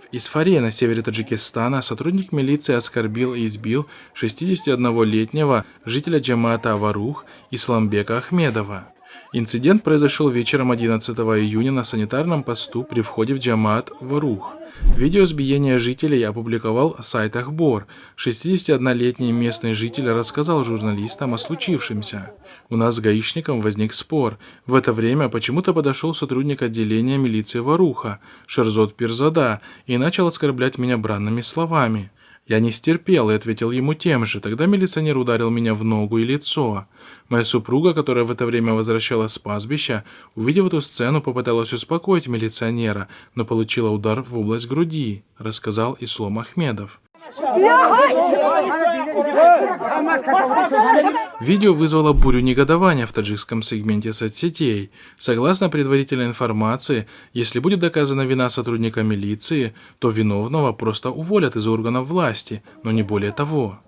В Исфаре на севере Таджикистана сотрудник милиции оскорбил и избил 61-летнего жителя Джамаата Аварух Исламбека Ахмедова. Инцидент произошел вечером 11 июня на санитарном посту при входе в Джамаат Аварух. Видео избиения жителей опубликовал сайт Ахбор. 61-летний местный житель рассказал журналистам о случившемся. «У нас с гаишником возник спор. В это время почему-то подошел сотрудник отделения милиции Варуха, Шерзот Пирзада, и начал оскорблять меня бранными словами. Я не стерпел и ответил ему тем же. Тогда милиционер ударил меня в ногу и лицо. Моя супруга, которая в это время возвращалась с пастбища, увидев эту сцену, попыталась успокоить милиционера, но получила удар в область груди», — рассказал Ислом Ахмедов. Видео вызвало бурю негодования в таджикском сегменте соцсетей. Согласно предварительной информации, если будет доказана вина сотрудника милиции, то виновного просто уволят из органов власти, но не более того.